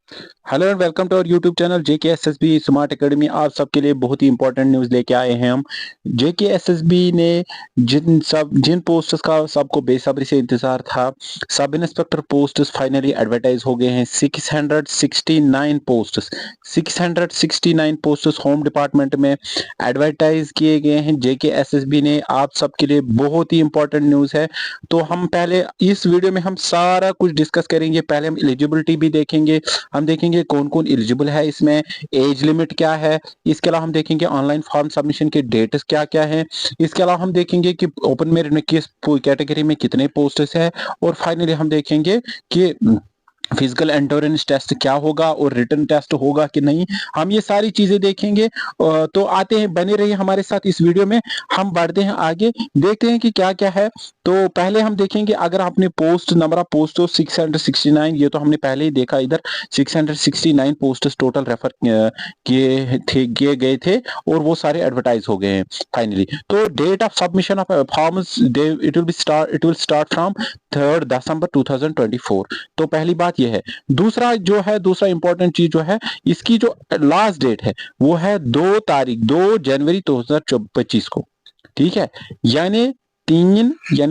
Hello and welcome to our YouTube channel JKSSB smart academy. आप सबके लिए बहुत ही इंपॉर्टेंट न्यूज़ लेके आए हैं हम। JKSSB ने जिन पोस्ट्स का सबको बेसब्री से इंतजार था, sub inspector posts finally advertise हो गए हैं। 669 पोस्ट्स 669 पोस्ट्स होम डिपार्टमेंट में एडवर्टाइज किए गए हैं JKSSB ने। आप सबके लिए बहुत ही इंपॉर्टेंट न्यूज़ है। तो हम पहले इस वीडियो में हम सारा कुछ डिस्कस करेंगे। पहले हम एलिजिबिलिटी भी देखेंगे, हम देखेंगे कौन कौन एलिजिबल है इसमें, एज लिमिट क्या है। इसके अलावा हम देखेंगे ऑनलाइन फॉर्म सबमिशन के डेट्स क्या क्या है। इसके अलावा हम देखेंगे कि ओपन मेरिट में किस कैटेगरी में कितने पोस्ट्स है। और फाइनली हम देखेंगे कि फिजिकल एंड्योरेंस टेस्ट क्या होगा और रिटन टेस्ट होगा कि नहीं। हम ये सारी चीजें देखेंगे। तो आते हैं, बने रहिए हमारे साथ इस वीडियो में। हम बढ़ते हैं आगे, देखते हैं कि क्या क्या है। तो पहले हम देखेंगे, अगर आपने पोस्ट नंबर ऑफ पोस्ट तो 669, ये तो हमने पहले ही देखा इधर। 669 पोस्ट टोटल रेफर किए गए थे और वो सारे एडवर्टाइज हो गए हैं फाइनली। तो date of submission of forms it will start from 3 December 2024। तो पहली बात यह है। दूसरा इंपॉर्टेंट चीज जो है, इसकी जो लास्ट डेट है वो है 2 जनवरी 2025 को। ठीक है, यानी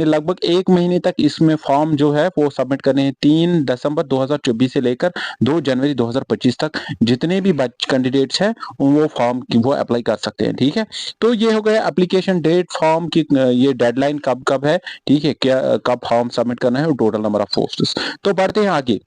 लगभग 1 महीने तक इसमें फॉर्म जो है वो सबमिट करने हैं। 3 दिसंबर 2024 से लेकर 2 जनवरी 2025 तक जितने भी कैंडिडेट्स हैं वो फॉर्म की वो अप्लाई कर सकते हैं। ठीक है, तो ये हो गया एप्लीकेशन डेट, फॉर्म की ये डेडलाइन कब कब है। ठीक है, क्या कब फॉर्म सबमिट करना है और टोटल नंबर ऑफ पोस्ट्स। तो बढ़ते हैं आगे।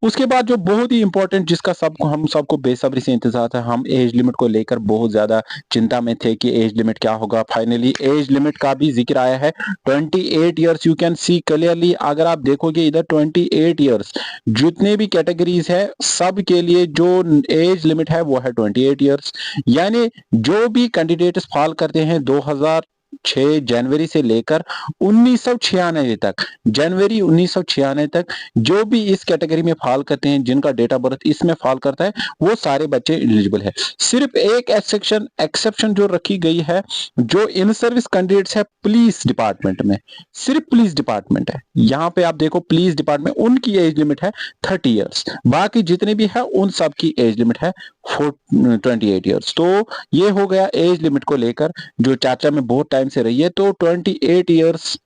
उसके बाद जो बहुत ही इंपॉर्टेंट, जिसका हम सबको बेसब्री से इंतजार था, हम एज लिमिट को लेकर बहुत ज्यादा चिंता में थे कि एज लिमिट क्या होगा। फाइनली एज लिमिट का भी जिक्र आया है, 28 years. You can see clearly, अगर आप देखोगे इधर 28 ईयर्स, जितने भी कैटेगरीज है सब के लिए जो एज लिमिट है वो है 28 ईयर्स। यानी जो भी कैंडिडेट्स फॉल करते हैं 2006 जनवरी से लेकर 1996 तक, जनवरी 1996 तक, जो भी इस कैटेगरी में फॉल करते हैं, जिनका डेट ऑफ बर्थ इसमें फॉल करता है, वो सारे बच्चे एलिजिबल है। सिर्फ एक एक्सेप्शन जो रखी गई है, जो इन सर्विस कैंडिडेट्स है पुलिस डिपार्टमेंट में, सिर्फ पुलिस डिपार्टमेंट है। यहाँ पे आप देखो पुलिस डिपार्टमेंट, उनकी एज लिमिट है 30 ईयर्स। बाकी जितने भी है उन सब की एज लिमिट है 28 ईयर्स। तो ये हो गया एज लिमिट को लेकर जो चर्चा में बहुत टाइम से रही है। तो 28 ईयर्स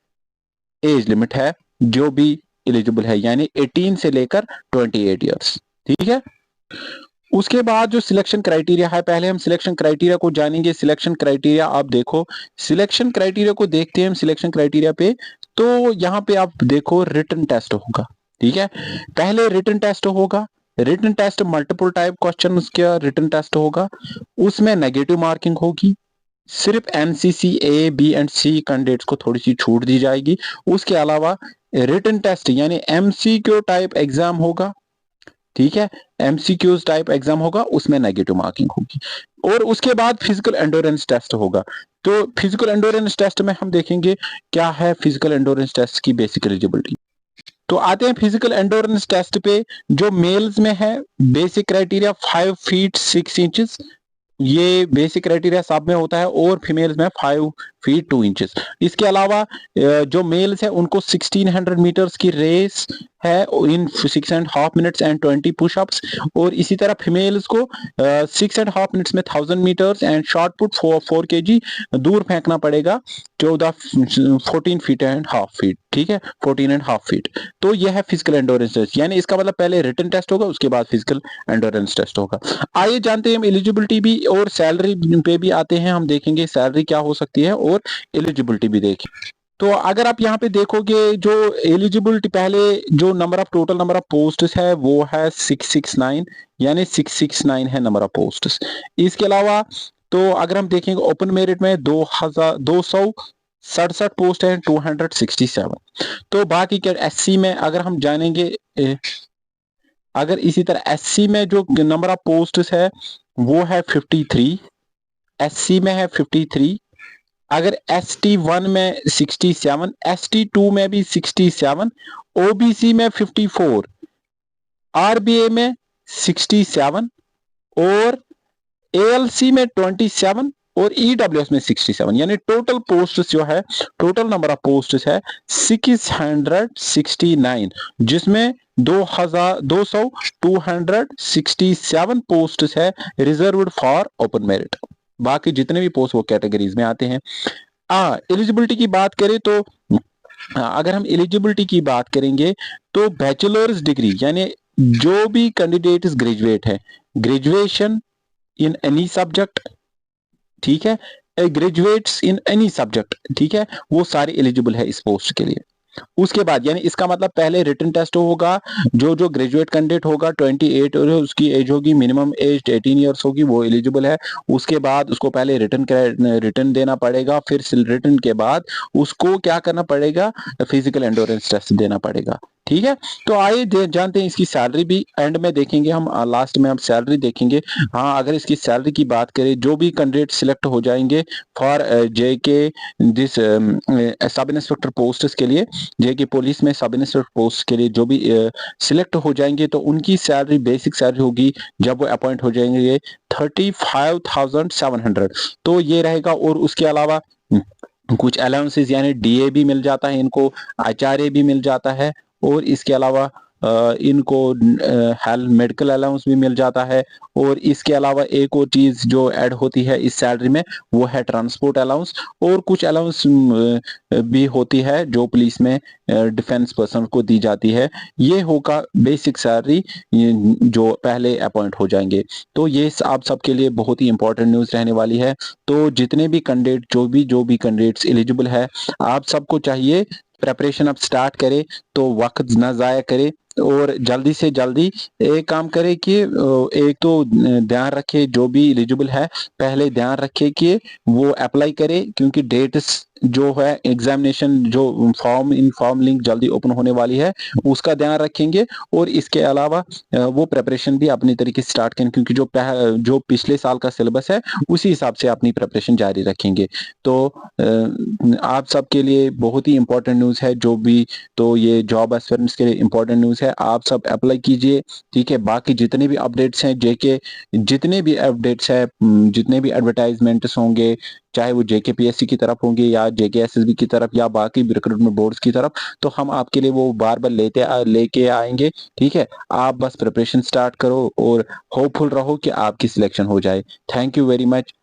एज लिमिट है जो भी एलिजिबल है, यानी 18 से लेकर 28 ईयर्स। ठीक है, उसके बाद जो सिलेक्शन क्राइटेरिया है, पहले हम सिलेक्शन क्राइटेरिया को जानेंगे। सिलेक्शन क्राइटेरिया आप देखो, सिलेक्शन क्राइटेरिया को देखते हैं हम सिलेक्शन क्राइटेरिया पे। तो यहाँ पे आप देखो रिटन टेस्ट होगा। ठीक है, पहले रिटन टेस्ट होगा। Written test multiple type question का रिटन टेस्ट होगा, उसमें नेगेटिव मार्किंग होगी। सिर्फ NCC A, B and C candidates को थोड़ी सी छूट दी जाएगी। उसके अलावा रिटन टेस्ट यानी MCQ टाइप एग्जाम होगा। ठीक है, MCQs टाइप एग्जाम होगा, उसमें नेगेटिव मार्किंग होगी। और उसके बाद फिजिकल एंडोरेंस टेस्ट होगा। तो फिजिकल एंडोरेंस टेस्ट में हम देखेंगे क्या है फिजिकल एंडोरेंस टेस्ट की बेसिक एलिजिबिलिटी। तो आते हैं फिजिकल एंडोरेंस टेस्ट पे। जो मेल्स में है, बेसिक क्राइटेरिया 5 फीट 6 इंचेस, ये बेसिक क्राइटेरिया सब में होता है। और फीमेल्स में 5 फीट 2 इंचेस। इसके अलावा जो मेल्स है उनको 1600 मीटर्स की रेस है इन 6.5 मिनट्स एंड 20 पुशअप्स। और इसी तरह फीमेल्स को 6.5 मिनट्स में 1000 metres and shot put 4 kg दूर फेंकना पड़ेगा, 14 फीट एंड हाफ फीट। ठीक है, 14 एंड हाफ फीट। तो यह है फिजिकल एंडोरेंस टेस्ट, यानी इसका मतलब पहले रिटन टेस्ट होगा, उसके बाद फिजिकल एंडोरेंस टेस्ट होगा। आइए जानते हैं हम एलिजिबिलिटी भी और सैलरी पे भी आते हैं। हम देखेंगे सैलरी क्या हो सकती है और एलिजिबिलिटी भी देखें। तो अगर आप यहाँ पे देखोगे जो एलिजिबिलिटी, पहले जो टोटल नंबर ऑफ पोस्ट्स है वो है 669, यानी 669 है नंबर ऑफ पोस्ट्स। इसके अलावा तो अगर हम देखेंगे ओपन मेरिट में 2267 पोस्ट है, 267। तो बाकी क्या SC में अगर हम जानेंगे, अगर इसी तरह SC में जो नंबर ऑफ पोस्ट्स है वो है 53, SC में है 53। अगर ST1 में 67, ST2 में भी 67, OBC में 54, RBA में 67 और ALC में 27 और ईडब्ल्यूएस में 67, यानी टोटल पोस्ट जो है, टोटल नंबर ऑफ पोस्ट है 669, जिसमें 267 पोस्ट है रिजर्व्ड फॉर ओपन मेरिट। बाकी जितने भी पोस्ट वो कैटेगरीज में आते हैं। एलिजिबिलिटी की बात करें तो अगर हम एलिजिबिलिटी की बात करेंगे तो बैचलर्स डिग्री, यानी जो भी कैंडिडेट ग्रेजुएट है, ग्रेजुएशन इन एनी सब्जेक्ट, ठीक है, ग्रेजुएट्स इन एनी सब्जेक्ट, ठीक है, वो सारे एलिजिबल है इस पोस्ट के लिए। उसके बाद यानी इसका मतलब पहले रिटन टेस्ट होगा, जो ग्रेजुएट कैंडिडेट होगा 28 और उसकी एज होगी, मिनिमम एज 18 ईयर्स होगी, वो एलिजिबल है। उसके बाद उसको पहले रिटन देना पड़ेगा, फिर रिटन के बाद उसको क्या करना पड़ेगा, फिजिकल एंडोरेंस टेस्ट देना पड़ेगा, ठीक है। तो आइए जानते हैं इसकी सैलरी भी एंड में देखेंगे हम, लास्ट में हम सैलरी देखेंगे। हाँ, अगर इसकी सैलरी की बात करें, जो भी कैंडिडेट सिलेक्ट हो जाएंगे for JK this sub inspector post के लिए, जेके पुलिस में सब इंस्पेक्टर पोस्ट के लिए जो भी सिलेक्ट हो जाएंगे, तो उनकी सैलरी, बेसिक सैलरी होगी जब वो अपॉइंट हो जाएंगे 35,700, तो ये रहेगा। और उसके अलावा कुछ अलाउंसेस, यानी डीए भी मिल जाता है इनको, आचार्य भी मिल जाता है, और इसके अलावा इनको हेल्थ मेडिकल अलाउंस भी मिल जाता है। और इसके अलावा एक और चीज जो ऐड होती है इस सैलरी में, वो है ट्रांसपोर्ट अलाउंस, और कुछ अलाउंस भी होती है जो पुलिस में डिफेंस पर्सन को दी जाती है। ये होगा बेसिक सैलरी जो पहले अपॉइंट हो जाएंगे। तो ये आप सबके लिए बहुत ही इंपॉर्टेंट न्यूज रहने वाली है। तो जितने भी कैंडिडेट, जो भी कैंडिडेट्स एलिजिबल है, आप सबको चाहिए प्रेपरेशन अब स्टार्ट करे, तो वक्त ना जाया करे, और जल्दी से जल्दी एक काम करे कि एक तो ध्यान रखे, जो भी एलिजिबल है पहले ध्यान रखे कि वो अप्लाई करे, क्योंकि डेट्स जो है एग्जामिनेशन, जो फॉर्म लिंक जल्दी ओपन होने वाली है, उसका ध्यान रखेंगे। और इसके अलावा वो प्रेपरेशन भी अपनी तरीके से स्टार्ट करें, क्योंकि जो पिछले साल का सिलेबस है उसी हिसाब से अपनी प्रेपरेशन जारी रखेंगे। तो आप सबके लिए बहुत ही इंपॉर्टेंट न्यूज़ है जो भी, तो ये जॉब एस्पिरेंट्स के लिए इंपॉर्टेंट न्यूज़ है, आप सब अप्लाई कीजिए, ठीक है। बाकी जितने भी अपडेट्स हैं जेके, जितने भी अपडेट्स है, जितने भी एडवर्टाइजमेंट्स होंगे, चाहे वो जेके पीएससी की तरफ होंगे या जेके एसएसबी की तरफ या बाकी रिक्रूटमेंट बोर्ड्स की तरफ, तो हम आपके लिए वो बार बार लेके आएंगे, ठीक है। आप बस प्रिपरेशन स्टार्ट करो और होपफुल रहो कि आपकी सिलेक्शन हो जाए। Thank you very much.